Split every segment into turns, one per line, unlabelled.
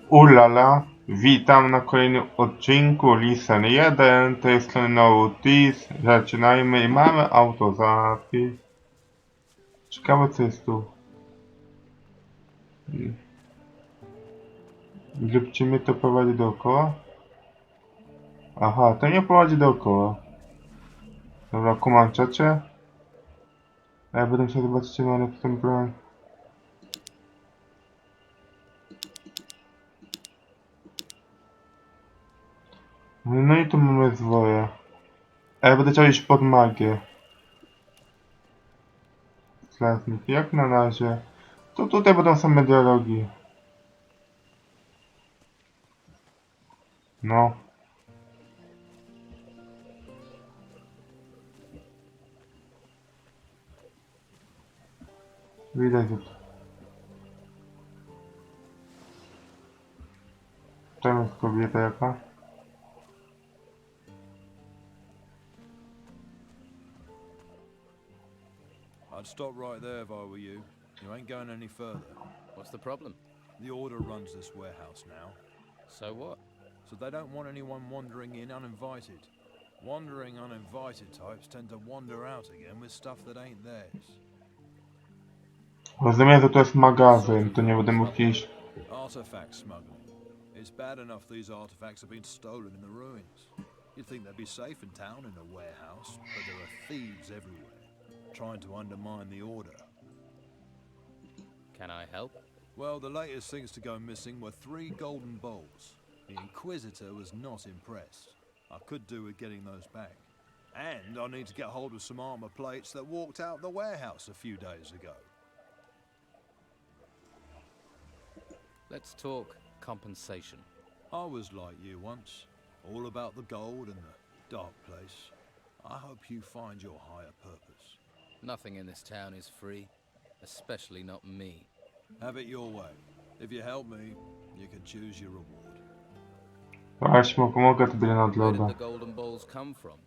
Ulala, witam na kolejnym odcinku Listen 1, to jest ten notice, zaczynajmy i mamy autozapis. Ciekawe co jest tu. Gdzie mnie to prowadzi dookoła? Aha, to nie prowadzi dookoła. Dobra, kumam czacie. A ja będę chciał zobaczyć, ale w tym broń. No i tu mamy zwoje. A ja będę chciał iść pod magię. Klasnik, jak na razie. To tutaj będą same dialogi. No. Widać, że tam jest kobieta jaka.
I'd stop right there if I were you. You ain't going any further.
What's the problem?
The Order runs this warehouse now,
So what?
so they don't want anyone wandering in uninvited. Wandering uninvited types tend to wander out again with stuff that ain't theirs.
Rozumiem, że to jest magazyn, to nie będę mógł iść.
Artifact smuggling. It's bad enough these artifacts have been stolen in the ruins. You'd think they'd be safe in town in a warehouse, but there are thieves everywhere, trying to undermine the Order.
Can I help?
Well, the latest things to go missing were 3 golden bowls. The Inquisitor was not impressed. I could do with getting those back. And I need to get hold of some armor plates that walked out the warehouse a few days ago.
Let's talk compensation.
I was like you once, all about the gold and the dark place. I hope you find your higher purpose.
Nothing in this town is free, especially not me.
Have it your way. If you help me, you can choose your reward.
Aś mu pomogę, to będzie
Where did
nadloda.
the golden balls come from?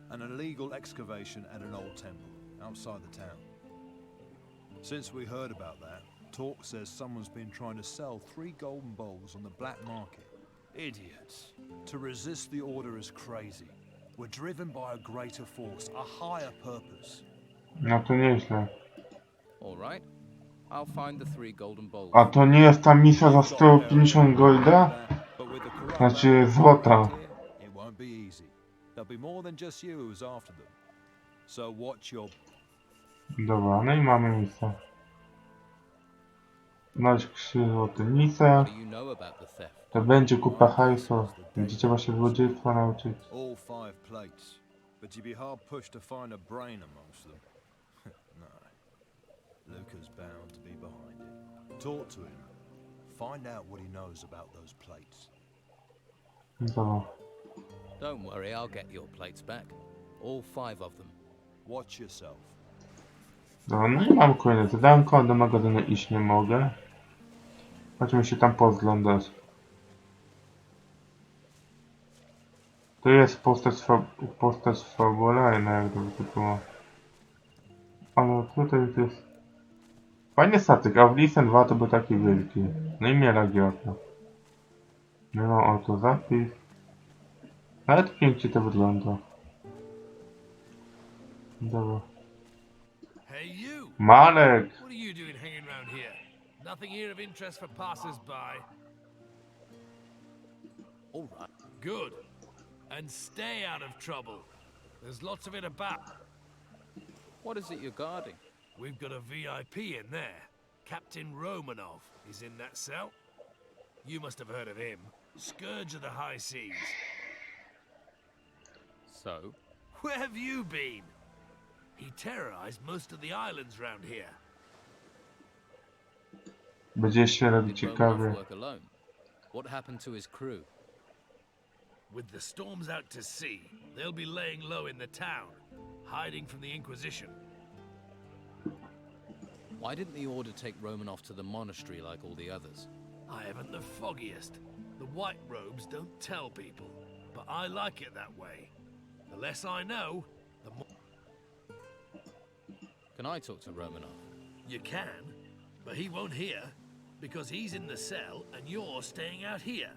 An illegal excavation at an old temple outside the town. Since we heard about that, talk says someone's been trying to sell 3 golden bowls on the black market. Idiots. To resist the Order is crazy. We're driven by a greater force, a higher purpose.
No to nieźle.
All right. I'll find the 3 golden bowls.
A to nie jest ta misja za 150 golda?
But with the corrupt
Znaczy złota.
it won't be easy. There'll be more than just you who's after them. So watch your...
Dobra, no i mamy misję. Znaleźć krzyżownicę.
What do you know about the theft?
To będzie kupa hajsu. Gdzie trzeba się złodziejstwa nauczyć.
All 5 plates. But you'd be hard pushed to find a brain amongst them. No. Luca's bound to be behind it. Talk to him. Find out what he knows about those plates.
Dobra.
Don't worry, I'll get your plates back. All 5 of them.
Watch yourself.
Dobra, no i mam kolejne zadanko, do magazynu iść nie mogę. Chodźmy się tam pozglądać. To jest postać fabularna, jak to wytyczyło. Ale tutaj to jest... Fajny statek, a w Listen 2 to był taki wielki. No i mnie ragiota. No mam autozapis. Nawet pięknie to wygląda. Dobra.
Hey you!
Marek!
What are you doing hanging around here? Nothing here of interest for passers-by.
All right.
Good. And stay out of trouble. There's lots of it about.
What is it you're guarding?
We've got a VIP in there. Captain Romanov is in that cell. You must have heard of him. Scourge of the high seas.
So,
Where have you been? He terrorized most of the islands round here.
Będzie się robić
did Romanoff
ciekawie.
work alone? What happened to his crew?
With the storms out to sea, they'll be laying low in the town, hiding from the Inquisition.
Why didn't the Order take Romanoff to the monastery like all the others?
I haven't the foggiest. The white robes don't tell people, but I like it that way. The less I know, the more
Can I talk to Romanoff?
you can, but he won't hear. Because he's in the cell and you're staying out here.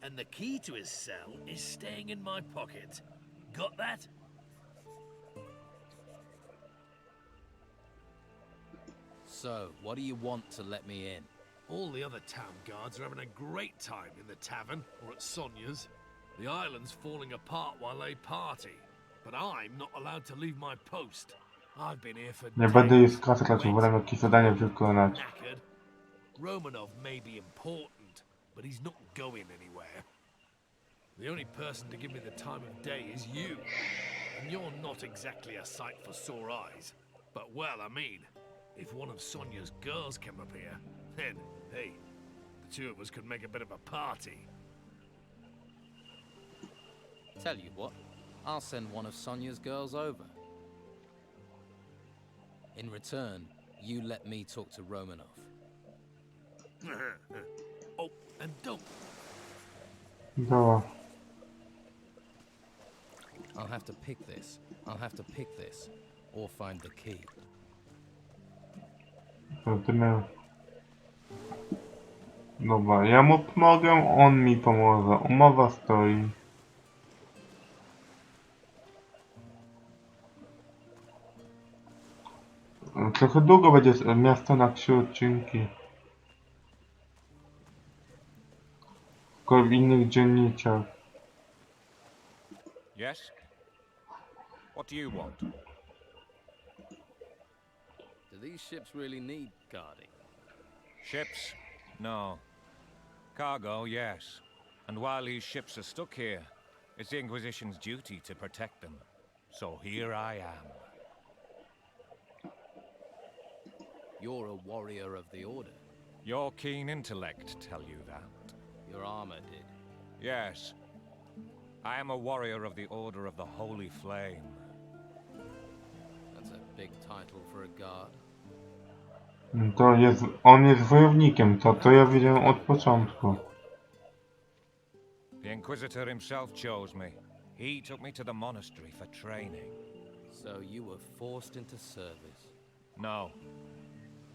And the key to his cell is staying in my pocket. Got that?
So, what do you want to let me in?
All the other town guards are having a great time in the tavern or at Sonia's. The island's falling apart while they party. But I'm not allowed to leave my post. I've been here for
Nie będę jej
days,
skracać,
wet,
wolę jakieś zadanie wykonać.
knackered. Romanov may be important, but he's not going anywhere. The only person to give me the time of day is you. And you're not exactly a sight for sore eyes. But well, I mean, if one of Sonia's girls came up here, then, hey, the two of us could make a bit of a party.
Tell you what, I'll send one of Sonia's girls over. In return, you let me talk to Romanov.
Oh, and don't.
Dobra.
I'll have to pick this. I'll have to pick this. Or find the key.
To ty miał... Dobra, ja mu pomogę, on mi pomoże. Umowa stoi. Trochę długo będzie miasto na 3 odcinki. Tylko w innych dziennikach.
Yes? What do you want?
Do these ships really need guarding?
Ships? No. Cargo, yes. And while these ships are stuck here, it's the Inquisition's duty to protect them. So here I am.
You're a warrior of the Order.
Your keen intellect tell you that.
Your armor did.
Yes. I am a warrior of the Order of the Holy Flame.
That's a big title for a guard.
To jest... On jest wojownikiem, to ja wiedziałem od początku.
The Inquisitor himself chose me. He took me to the monastery for training.
So you were forced into service.
No.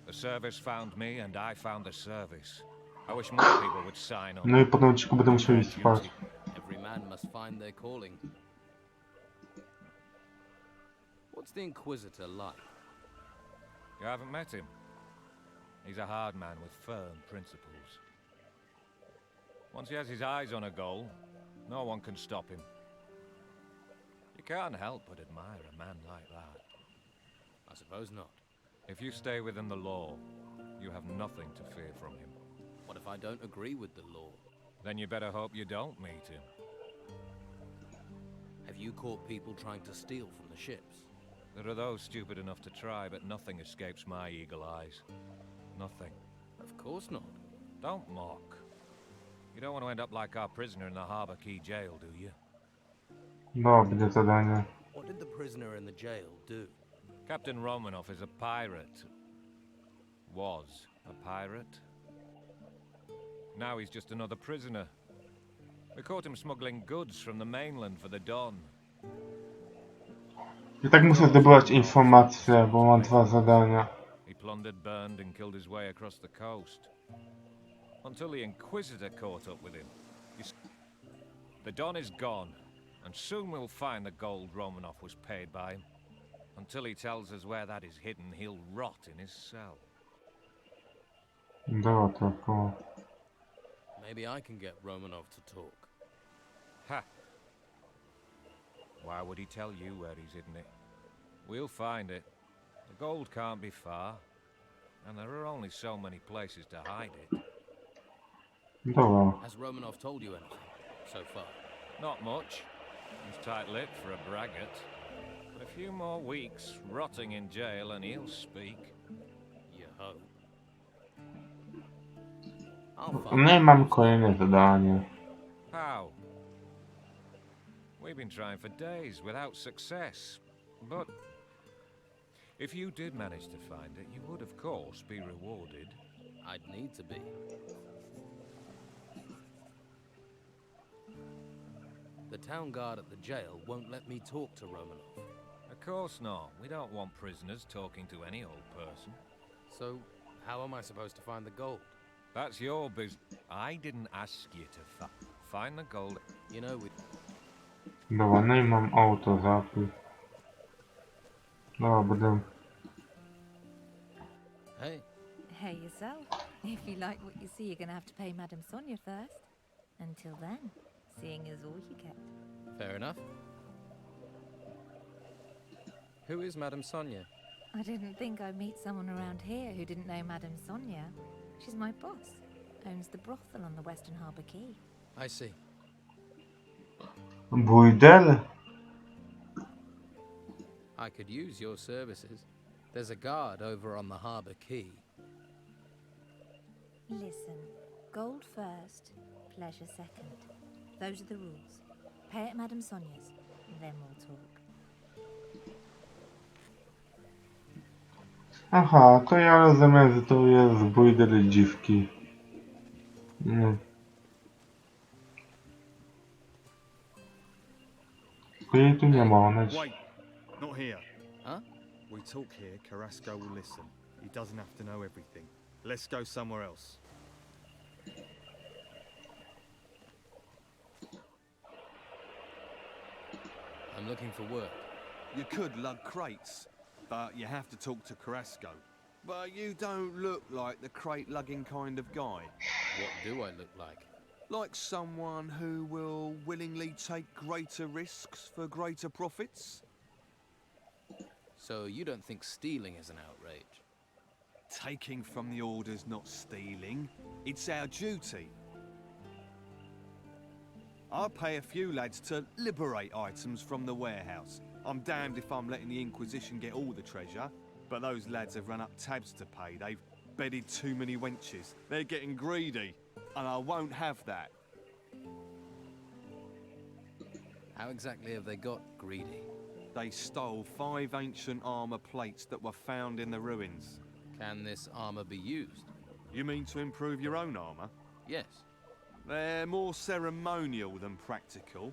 The service found me and I found the service. I wish more people would sign up.
No i po tym odcinku będę musiał iść spać.
Every man must find their calling. What's the Inquisitor like?
You haven't met him? He's a hard man with firm principles. Once he has his eyes on a goal, no one can stop him. You can't help but admire a man like that.
I suppose not.
If you stay within the law, you have nothing to fear from him.
What if I don't agree with the law?
Then you better hope you don't meet him.
Have you caught people trying to steal from the ships?
There are those stupid enough to try, but nothing escapes my eagle eyes. Nothing.
Of course not.
Don't mock. You don't want to end up like our prisoner in the Harbour Key jail, do you?
No, będzie zadanie.
What did the prisoner in the jail do?
Captain Romanov is a pirate. Was a pirate. Now he's just another prisoner. We caught him smuggling goods from the mainland for the Don.
I tak muszę zdobywać informacje, bo mam 2 zadania.
He plundered, burned, and killed his way across the coast. Until the Inquisitor caught up with him. The Don is gone, and soon we'll find the gold Romanov was paid by him. Until he tells us where that is hidden, he'll rot in his cell.
Dobra, to koło.
Maybe I can get Romanov to talk.
Ha! Why would he tell you where he's hidden it? We'll find it. The gold can't be far, and there are only so many places to hide it.
Dobra.
Has Romanov told you anything so far?
Not much. He's tight-lipped for a braggart. But a few more weeks rotting in jail and he'll speak.
You hope. I'll find
No i mam kolejne zadanie.
How? We've been trying for days without success. But if you did manage to find it, you would of course be rewarded.
I'd need to be. The town guard at the jail won't let me talk to Romanov.
Of course not. We don't want prisoners talking to any old person.
So, how am I supposed to find the gold?
That's your business. I didn't ask you to find the gold.
You know, we
Dobra, no i mam auto zapój. Dobra, będę...
hey,
Hey yourself. If you like what you see, you're gonna have to pay Madame Sonia first. Until then, seeing is all you get.
fair enough. Who is Madame Sonia?
I didn't think I'd meet someone around here who didn't know Madame Sonia. She's my boss. Owns the brothel on the Western Harbour Quay.
I see.
Burdel?
I could use your services. There's a guard over on the harbour quay.
Listen, gold first, pleasure second. Those are the rules. Pay at Madame Sonia's, then we'll talk.
Aha, to ja rozumiem, że to jest burdel dziwki. No. Tylko jej tu nie ma, ona jest...
Wait, not here.
Huh?
We talk here, Carrasco will listen. He doesn't have to know everything. Let's go somewhere else.
I'm looking for work.
You could lug crates, but you have to talk to Carrasco. But you don't look like the crate lugging kind of guy.
What do I look like?
Like someone who will willingly take greater risks for greater profits?
So you don't think stealing is an outrage?
Taking from the order's not stealing. It's our duty. I'll pay a few lads to liberate items from the warehouse. I'm damned if I'm letting the Inquisition get all the treasure, but those lads have run up tabs to pay. They've bedded too many wenches. They're getting greedy, and I won't have that.
How exactly have they got greedy?
They stole 5 ancient armor plates that were found in the ruins.
Can this armor be used?
You mean to improve your own armor?
Yes.
They're more ceremonial than practical,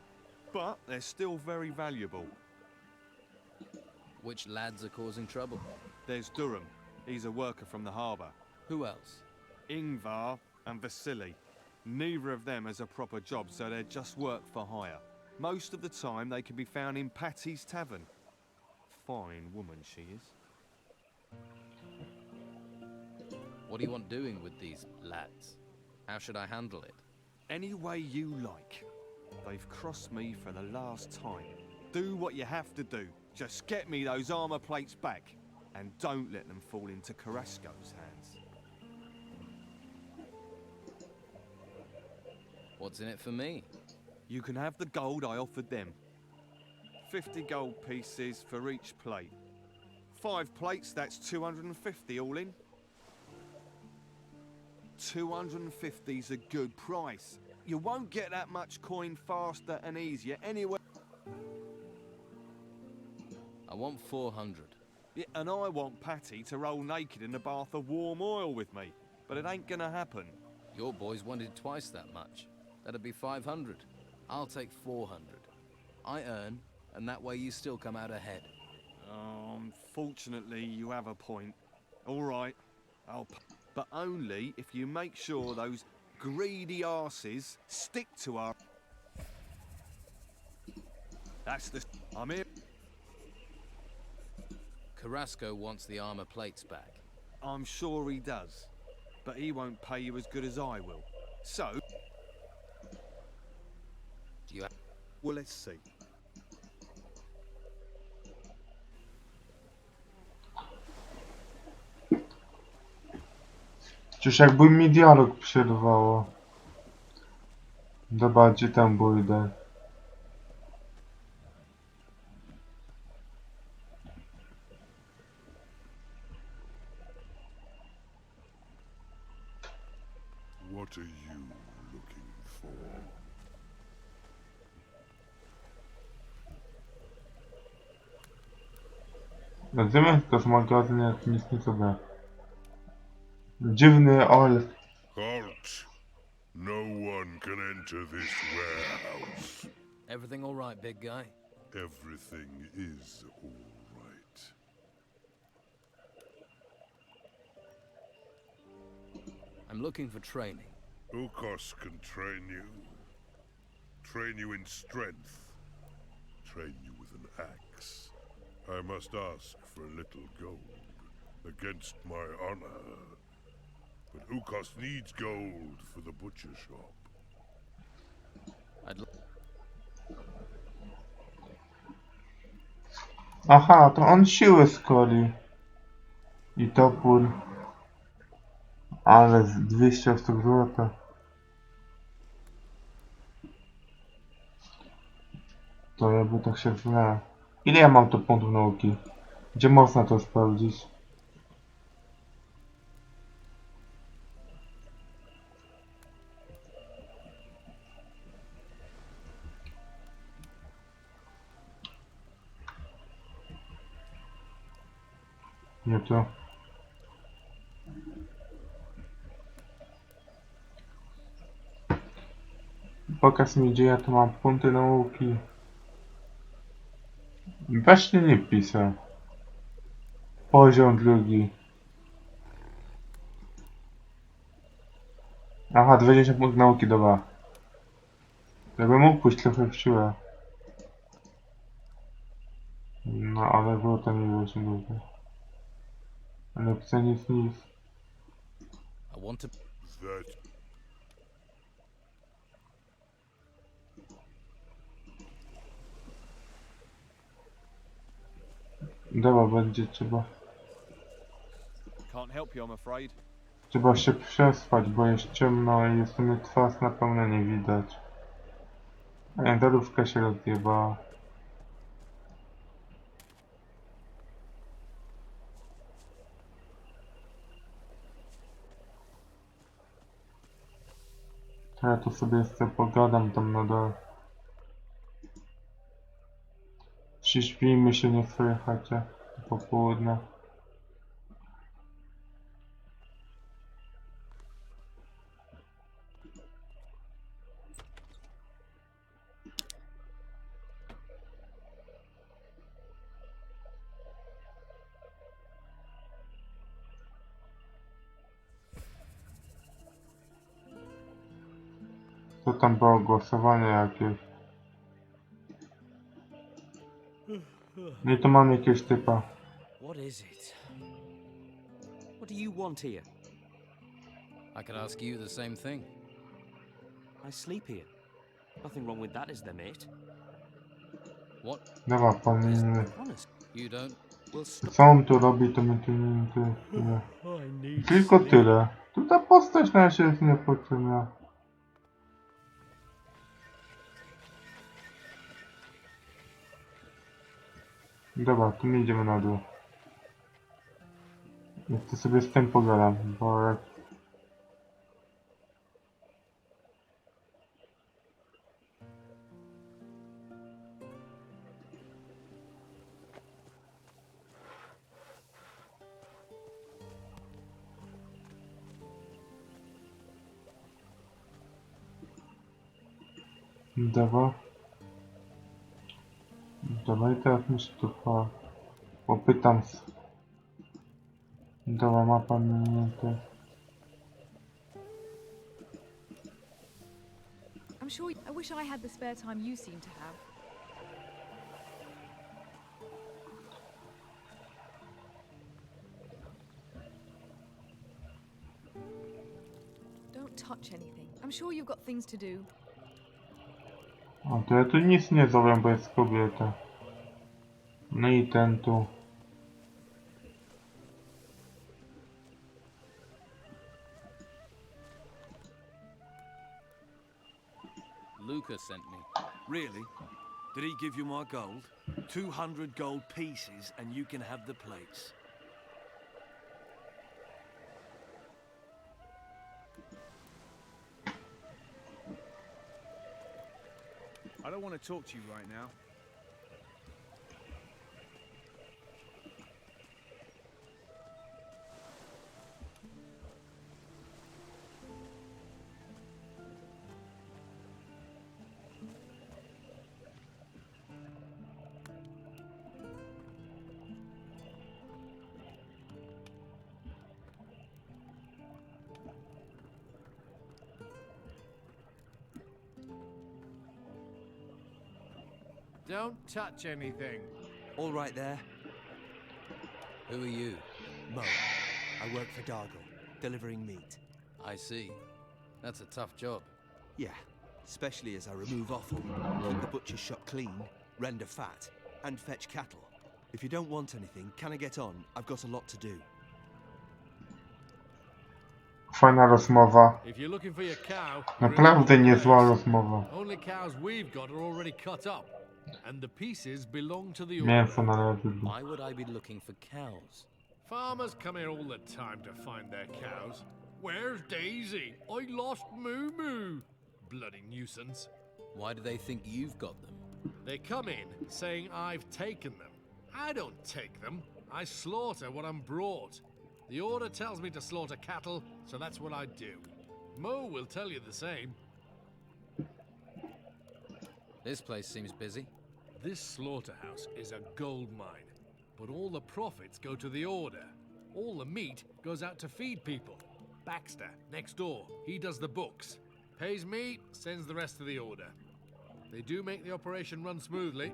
but they're still very valuable.
Which lads are causing trouble?
There's Durham. He's a worker from the harbour.
Who else?
Ingvar and Vasily. Neither of them has a proper job, so they're just work for hire. Most of the time they can be found in Patty's Tavern. Fine woman she is.
What do you want doing with these lads? How should I handle it?
Any way you like. They've crossed me for the last time. Do what you have to do. Just get me those armor plates back. And don't let them fall into Carrasco's hands.
What's in it for me?
You can have the gold I offered them. 50 gold pieces for each plate. 5 plates, that's 250 all in. 250's a good price. You won't get that much coin faster and easier anywhere.
I want 400.
Yeah, and I want Patty to roll naked in a bath of warm oil with me. But it ain't gonna happen.
Your boys wanted twice that much. That'd be 500. I'll take 400. I earn, and that way you still come out ahead.
Unfortunately, you have a point. All right, but only if you make sure those greedy arses stick to our... That's the... I'm here.
Carrasco wants the armor plates back.
I'm sure he does. But he won't pay you as good as I will. So...
Do you have...
Well, let's see.
Przecież jakby mi dialog przerwało. Dobra, gdzie tam pójdę?
What are you looking for?
Zamiast to z magazynu jak nic nie sobie. Dziwny olf.
Halt! No one can enter this warehouse.
Everything all right, big guy?
Everything is all right.
I'm looking for training.
Ukos can train you. Train you in strength. Train you with an axe. I must ask for a little gold. Against my honor. But Ukos needs gold for the butcher shop.
Aha, to on siły skoli. I topór. Ale z 200 sztuk złota. To jakby tak się zna. Ile ja mam tu punktów nauki? Gdzie można to sprawdzić? Nie to. Pokaż mi, gdzie ja tu mam punkty nauki. Właśnie nie pisał. Poziom drugi. Aha, 20 punktów nauki, dobra. Jakbym mógł pójść trochę w siłę. No, ale było to nie właśnie długo. Ale chcę nic.
I want to...
That
Dobra, będzie trzeba.
Can't help you, I'm afraid.
Trzeba się przespać, bo jest ciemno i jest mnie twarz na pełno nie widać. A darówka się rozjebała. To ja tu sobie jeszcze pogadam tam na dole. Przyśpijmy się nie w swojej chacie po południu. To tam było głosowanie jakieś. Nie, to mam jakiegoś typa.
What is it? What do you want here?
I could ask you the same thing.
I sleep here. Nothing wrong with that, is there, mate?
What?
Dobra, pan...
Honest.
You don't?
We'll stop.
Co on tu robi, to mi tu nie interesuje.
I need
Tylko
sleep.
tyle. Tu ta postać na razie jest niepotrzebna. Dobra, tu my idziemy na dół. Ja chcę sobie z tym pogadam, bo jak... Dobra. Dobra, i teraz mi się tu popytam. Dobra, ma pan minutę.
I'm sure. I wish I had the spare time you seem to have. Don't touch anything. I'm sure you've got things to do.
A to ja tu nic nie zrobię, bo jest kobieta. No i ten tu.
Lucas sent me.
Really? Did he give you my gold? 200 gold pieces and you can have the plates.
I don't want to talk to you right now.
Don't touch anything.
All right there.
Who are you?
Mo. I work for Dargle, delivering meat.
I see. That's a tough job.
Yeah, especially as I remove offal, keep the butcher's shop clean, render fat, and fetch cattle. If you don't want anything, can I get on? I've got a lot to do.
Fajna rozmowa.
If you're looking for your cow,
Naprawdę niezła rozmowa.
only cows we've got are already cut up, and the pieces belong to the
Mięso
owner.
należy do...
Why would I be looking for cows?
Farmers come here all the time to find their cows. Where's Daisy? I lost Moo Moo. Bloody nuisance.
Why do they think you've got them?
They come in saying I've taken them. I don't take them. I slaughter what I'm brought. The order tells me to slaughter cattle, so that's what I do. Mo will tell you the same.
This place seems busy.
This slaughterhouse is a gold mine, but all the profits go to the order. All the meat goes out to feed people. Baxter, next door, he does the books. Pays me, sends the rest to the order. They do make the operation run smoothly.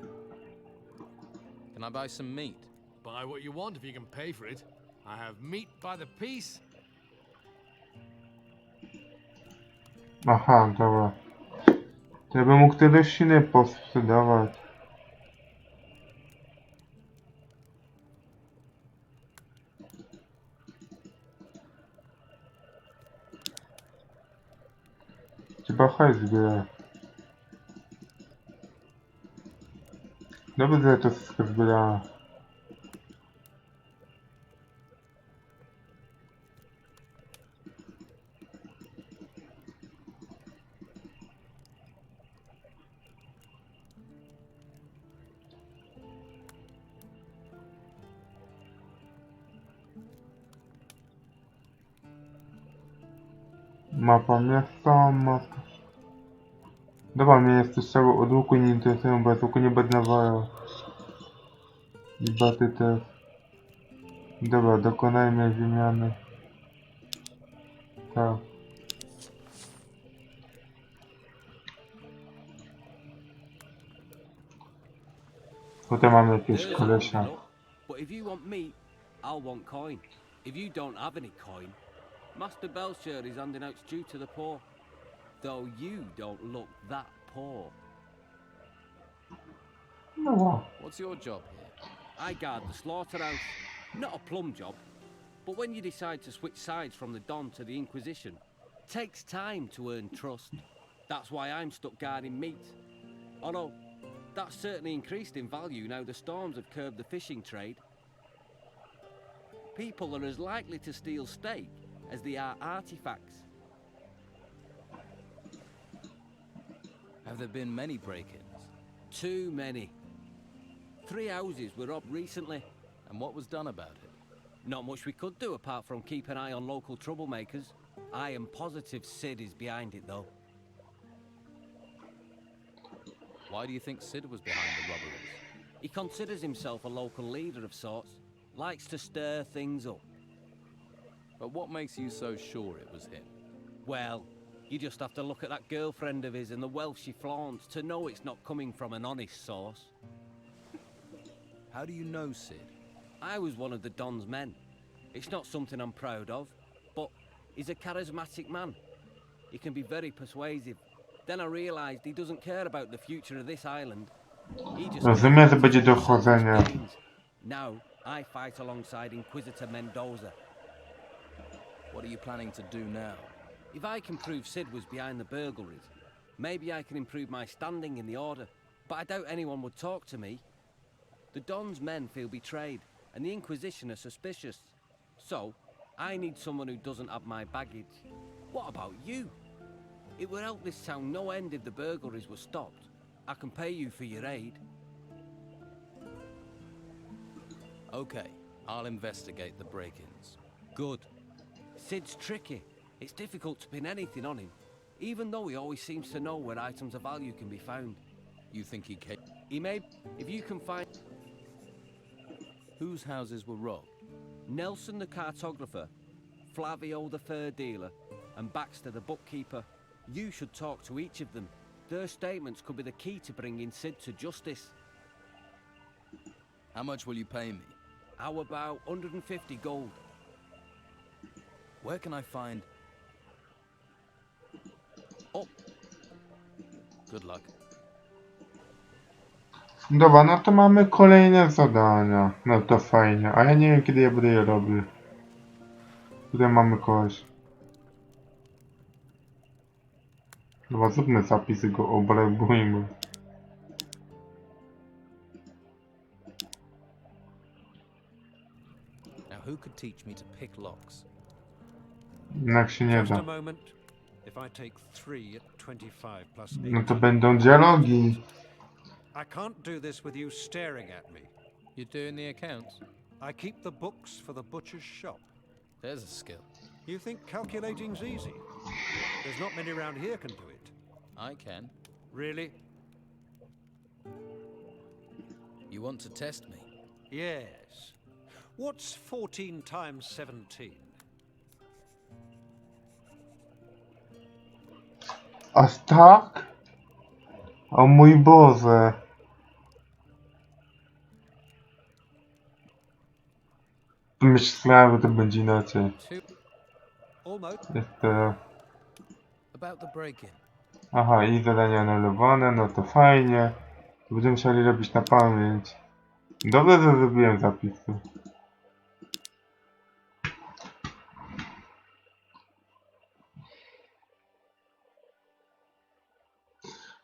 Can I buy some meat?
Buy what you want if you can pay for it. I have meat by the piece.
Aha, dobra. To ja bym mógł te rośliny posprzedawać. Trzeba hajs zbierać. Dobrze, że to wszystko zbierałem. Mapa miasta, mapa... Dobra, mnie jest też trzeba od łuku nie interesują, bo ja tylko nie będę nawalał. I baty też. Dobra, dokonajmy wymiany. Tak. Potem mamy jakieś kolesia.
But if you want meat, I'll want coin. If you don't have any coin, Master Belcher is handing out stew to the poor. Though you don't look that poor.
No.
What's your job here?
I guard the slaughterhouse. Not a plum job. But when you decide to switch sides from the Don to the Inquisition, it takes time to earn trust. That's why I'm stuck guarding meat. Although, that's certainly increased in value now the storms have curbed the fishing trade. People are as likely to steal steak as they are artifacts.
Have there been many break-ins?
Too many. 3 houses were robbed recently.
And what was done about it?
Not much we could do apart from keep an eye on local troublemakers. I am positive Sid is behind it though.
Why do you think Sid was behind the robberies?
He considers himself a local leader of sorts. Likes to stir things up.
But what makes you so sure it was him?
Well, you just have to look at that girlfriend of his and the wealth she flaunts to know it's not coming from an honest source.
How do you know Sid?
I was one of the Don's men. It's not something I'm proud of, but he's a charismatic man. He can be very persuasive. Then I realized he doesn't care about the future of this island. He just
Rozumiem, że będzie dochodzenia.
Now, I fight alongside Inquisitor Mendoza.
What are you planning to do now?
If I can prove Sid was behind the burglaries, maybe I can improve my standing in the Order. But I doubt anyone would talk to me. The Don's men feel betrayed, and the Inquisition are suspicious. So, I need someone who doesn't have my baggage. What about you? It would help this town no end if the burglaries were stopped. I can pay you for your aid.
Okay, I'll investigate the break-ins.
Good. Sid's tricky. It's difficult to pin anything on him, even though he always seems to know where items of value can be found.
You think he came?
He may... If you can find...
Whose houses were robbed?
Nelson the cartographer, Flavio the fur dealer, and Baxter the bookkeeper. You should talk to each of them. Their statements could be the key to bringing Sid to justice.
How much will you pay me?
How about 150 gold?
Where can I find... Oh. Good luck.
Dobra, no to mamy kolejne zadania. No to fajnie, a ja nie wiem kiedy ja będę je robił. Tutaj mamy kogoś. Dobra, zróbmy zapisy, go obrabujmy.
Now who could teach me to pick locks?
Jak się nie
Just
da.
a moment. If I take 3 at 25 plus 8.
No to będą dialogi.
I can't do this with you staring at me.
You're doing the accounts?
I keep the books for the butcher's shop.
There's a skill.
You think calculating's easy? There's not many around here can do it.
I can.
Really?
You want to test me?
Yes. What's 14 times 17?
Aż tak? O mój Boże. Myślałem, że to będzie inaczej.
Almost.
Jest to...
About the break-in.
Aha, i zadania anulowane, no to fajnie. Będziemy musieli robić na pamięć. Dobrze, że zrobiłem zapisy.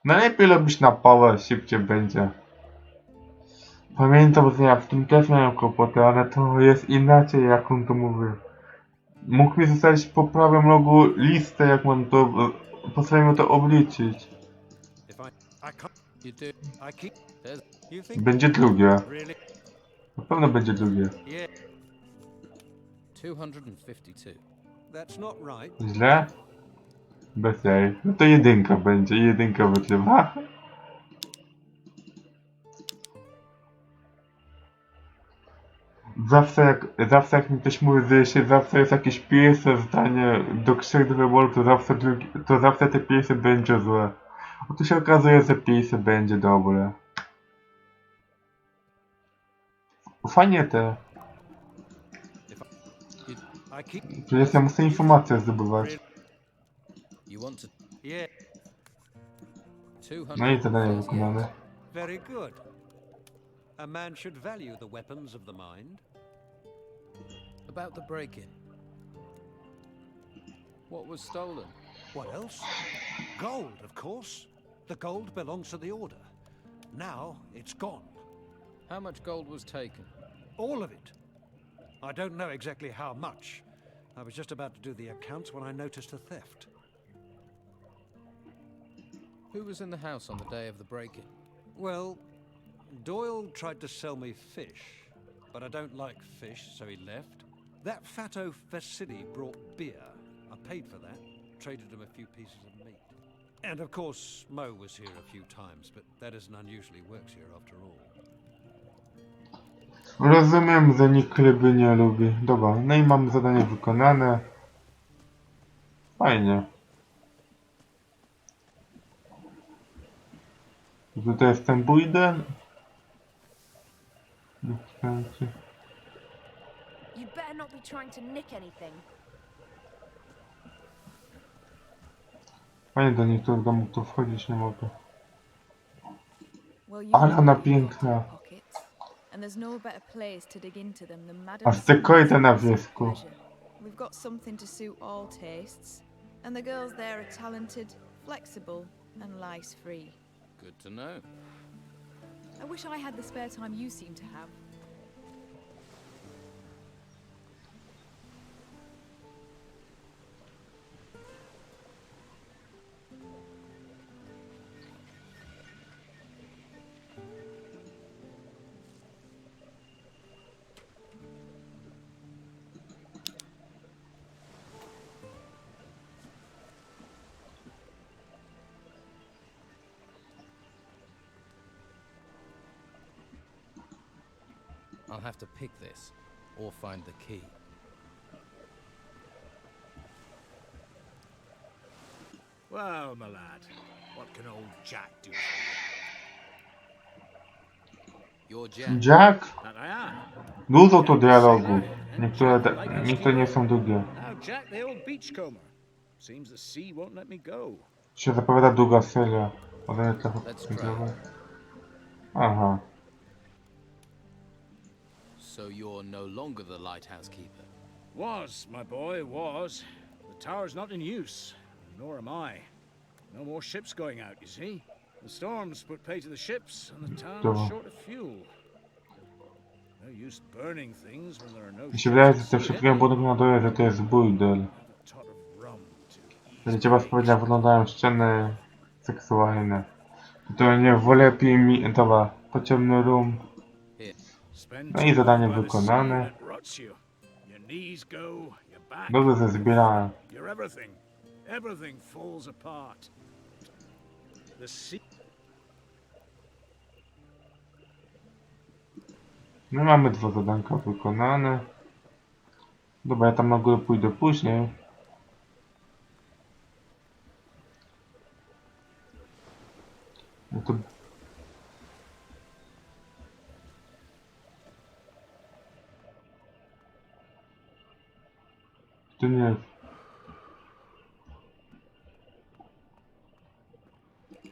Najlepiej robić na pałę, szybciej będzie. Pamiętam, że ja w tym też miałem kłopoty, ale to jest inaczej, jak on to mówi. Mógł mi zostawić po prawym rogu listę, jak mam to... Postarajmy to obliczyć. Będzie drugie. Na pewno będzie drugie.
252.
That's not right.
Źle? Bez jaj. No to jedynka będzie. Jedynka wytrywa. Zawsze jak mi ktoś mówi, że jeśli zawsze jest jakieś pierwsze zdanie do trzech wyborów, to zawsze te pierwsze będzie złe. Oto się okazuje, że pierwsze będzie dobre. Fajnie te. Przecież ja muszę informacje zdobywać. No i zadanie wykonane.
Very good. A man should value the weapons of the mind.
About the break-in. What was stolen?
What else? Gold, of course. The gold belongs to the Order. Now it's gone.
How much gold was taken?
All of it. I don't know exactly how much. I was just about to do the accounts when I noticed a theft.
Who was in the house on the day of the break-in?
Well, Doyle tried to sell me fish, but I don't like fish, so he left. That fatto Vasily brought beer. I paid for that, traded him a few pieces of meat. And of course, Mo was here a few times, but that isn't unusual. He works here after all.
Rozumiem, że nikt ryby nie lubi. Dobra, no i mamy zadanie wykonane. Fajnie. Tutaj jest ten bójden.
You better not be trying to nick anything.
Fajnie, do niektórych domów tu wchodzić nie mogę. Ale ona piękna.
And there's no better place to dig into them than
A z te koryta na wierzchu.
We've got something to suit all tastes, and the girls there are talented, flexible, and lice free.
Good to know.
I wish I had the spare time you seem to have.
I'll have to pick this, or find the key.
Well, my lad, what can old Jack do for
You're Jack.
Jack?
That I am.
Dużo to
Jack the
dialogu.
sailor, and Jack the lighthouse
Niektóre nie
keeper.
są długie.
Now Jack the old beachcomber. Seems the sea won't let me go.
Się zapowiada długa seria. Ale nie trochę
Let's
końcowa.
try.
Aha.
So you're no longer the lighthouse keeper.
Was, my boy, was. The tower's not in use, nor am I. No more ships going out, you see. The storms put pay to the ships, and the town's short of fuel. No use burning things when there are no
Mi się wydaje, że te
ships
wszystkie budynki na dole, że to jest burdel. Że trzeba powiedzieć, wyglądają sceny seksualne. To nie wolę mi... Dobra, potrzebny room. No i zadanie wykonane. Dobrze, że zbierałem.
Everything falls apart. The sea.
No mamy 2 zadanka wykonane. Dobra, ja tam na górę pójdę później. No to... To nie...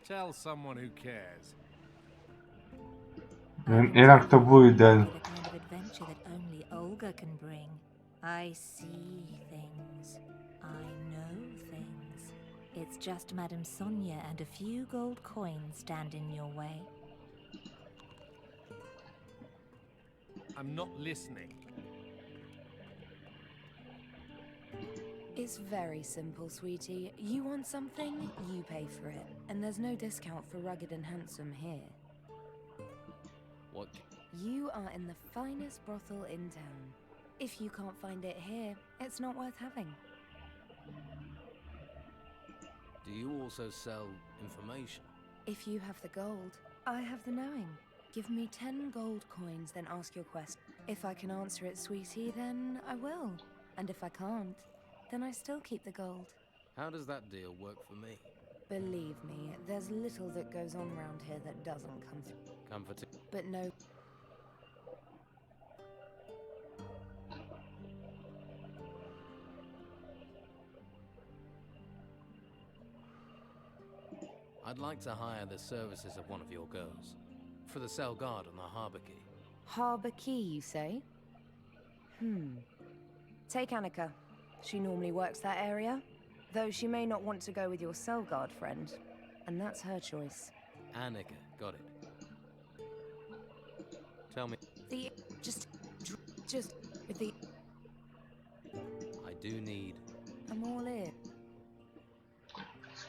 Tell someone who cares.
Jednak to burdel.
The kind of adventure that only Olga can bring. I see things. I know things. It's just Madame Sonia and a few gold coins stand in your way.
I'm not listening.
It's very simple, sweetie. You want something, you pay for it. And there's no discount for rugged and handsome here.
What?
You are in the finest brothel in town. If you can't find it here, it's not worth having.
Do you also sell information?
If you have the gold, I have the knowing. Give me 10 gold coins, then ask your question. If I can answer it, sweetie, then I will. And if I can't, then I still keep the gold.
How does that deal work for me?
Believe me, there's little that goes on round here that doesn't come through.
Comforting.
But no.
I'd like to hire the services of one of your girls. For the cell guard on the harbour quay.
Harbour Key, you say? Take Annika. She normally works that area, though she may not want to go with your cell guard friend, and that's her choice.
Annika, got it. Tell me.
Just with the.
I do need.
I'm all in.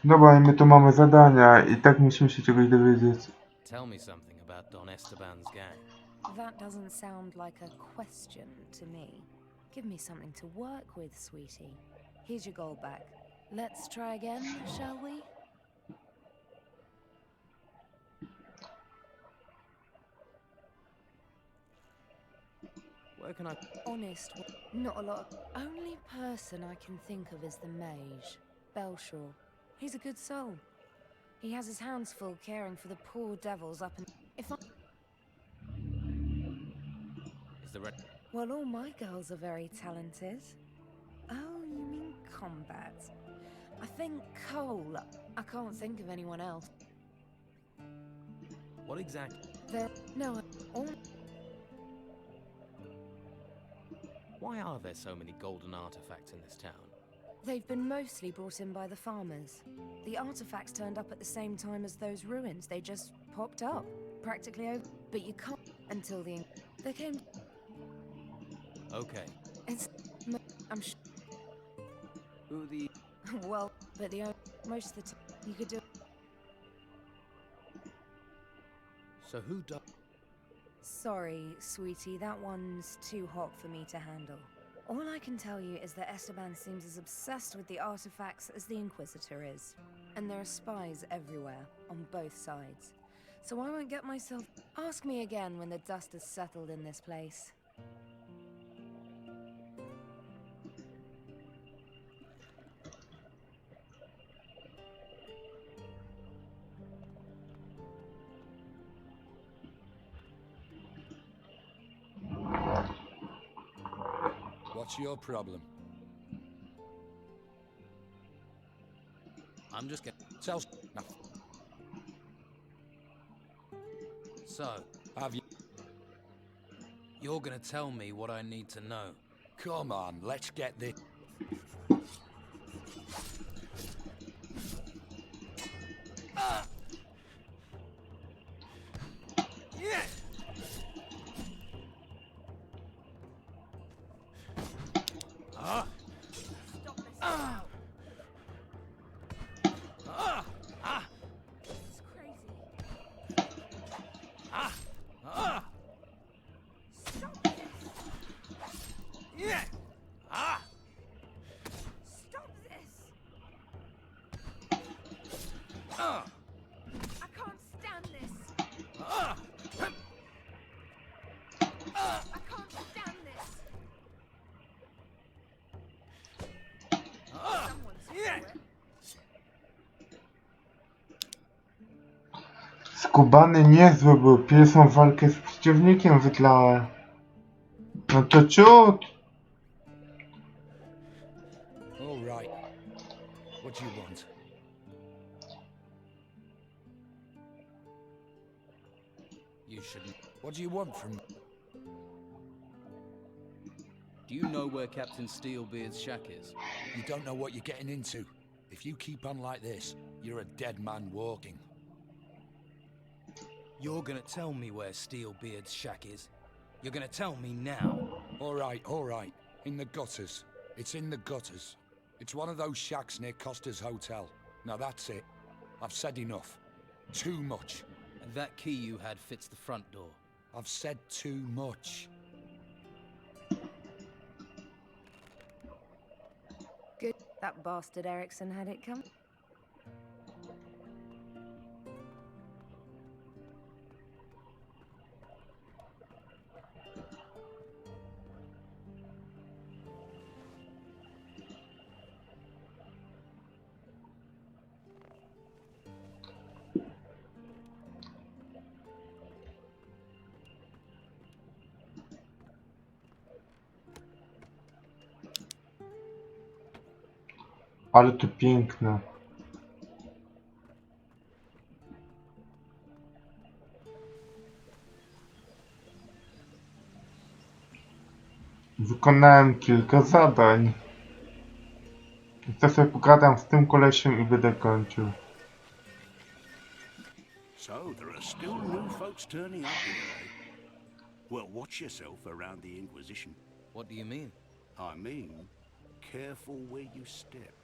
Dobra, i my tu mamy zadania i tak musimy się czegoś dowiedzieć.
Tell me something about Don Esteban's gang.
That doesn't sound like a question to me. Give me something to work with, sweetie. Here's your gold back. Let's try again, shall we?
Where can I...
Honest, not a lot. Only person I can think of is the mage, Belshaw. He's a good soul. He has his hands full caring for the poor devils up in... If I...
Is the red...
Well, all my girls are very talented. Oh, you mean combat? I think Cole. I can't think of anyone else.
What exactly?
No, all...
Why are there so many golden artifacts in this town?
They've been mostly brought in by the farmers. The artifacts turned up at the same time as those ruins. They just popped up, practically over. But you can't until the... They came...
Okay.
I'm sure...
Who the...
Well, but most of the time, you could do...
So who does...
Sorry, sweetie, that one's too hot for me to handle. All I can tell you is that Esteban seems as obsessed with the artifacts as the Inquisitor is. And there are spies everywhere, on both sides. So I won't get myself... Ask me again when the dust has settled in this place.
What's your problem?
I'm just getting...
Tell... No.
So,
Have you...
you're gonna tell me what I need to know.
Come on, let's get this...
Skubany niezły był. Pierwszą walkę z przeciwnikiem wygrałem. No to ciut.
All right. What do you want?
You shouldn't...
What do you want from me?
Do you know where Captain Steelbeard's shack is?
You don't know what you're getting into. If you keep on like this, you're a dead man walking.
You're gonna tell me where Steelbeard's shack is? You're gonna tell me now?
All right. In the gutters. It's in the gutters. It's one of those shacks near Costa's Hotel. Now that's it. I've said enough. Too much.
And that key you had fits the front door.
I've said too much.
Good. That bastard Erickson had it come.
Ale to piękne. Wykonałem kilka zadań. Teraz sobie pogadam z tym kolesiem i będę kończył.
So there are still new folks turning up here, eh? Well, watch yourself around the Inquisition.
What do you mean?
I mean, careful where you step,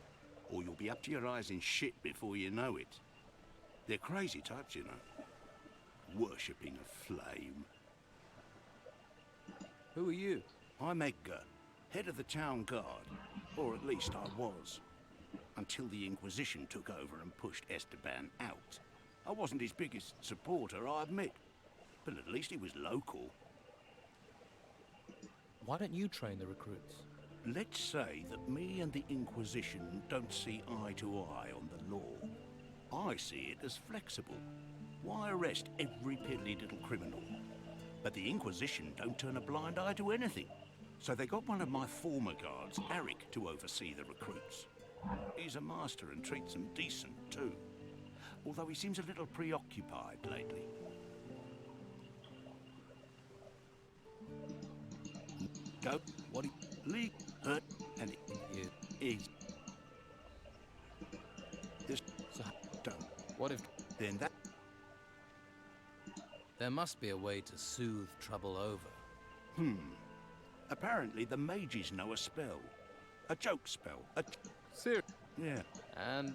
or you'll be up to your eyes in shit before you know it. They're crazy types, you know. Worshipping a flame.
Who are you?
I'm Edgar, head of the town guard. Or at least I was. Until the Inquisition took over and pushed Esteban out. I wasn't his biggest supporter, I admit. But at least he was local.
Why don't you train the recruits?
Let's say that me and the Inquisition don't see eye to eye on the law. I see it as flexible. Why arrest every piddly little criminal? But the Inquisition don't turn a blind eye to anything. So they got one of my former guards, Eric, to oversee the recruits. He's a master and treats them decent, too. Although he seems a little preoccupied lately. Go. What he... Leave. Hurt. And it is... This... So, don't.
What if...
Then that...
There must be a way to soothe trouble over.
Apparently the mages know a spell. A joke spell.
Serious?
Yeah.
And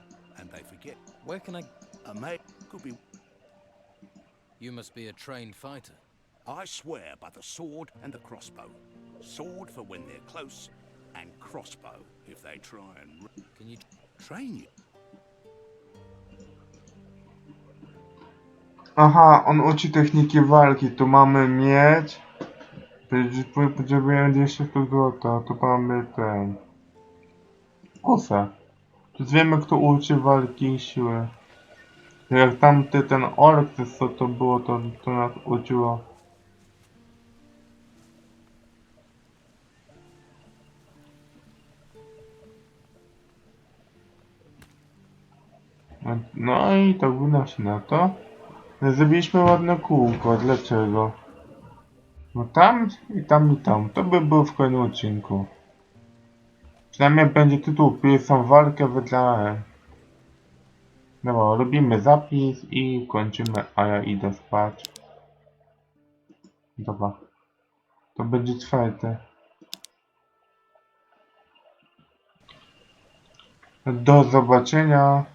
they forget.
Where can I...
A mate could be...
You must be a trained fighter.
I swear by the sword and the crossbow. Sword for when they're close, and crossbow if they try and...
Can you...
Train you?
Aha, on uczy techniki walki. Tu mamy miecz. Potrzebujemy jeszcze kogo-to. Tu mamy ten... Kusę. Tu wiemy, kto uczy walki i siły. Jak tamty ten ork, co to było, to nas uczyło. No i to wygląda się na to. Zrobiliśmy ładne kółko. Dlaczego? No tam i tam i tam. To by było w kolejnym odcinku. Przynajmniej będzie tytuł Pierwszą walkę wygrałem. Dobra, robimy zapis i kończymy, a ja idę spać. Dobra. To będzie 4. Do zobaczenia.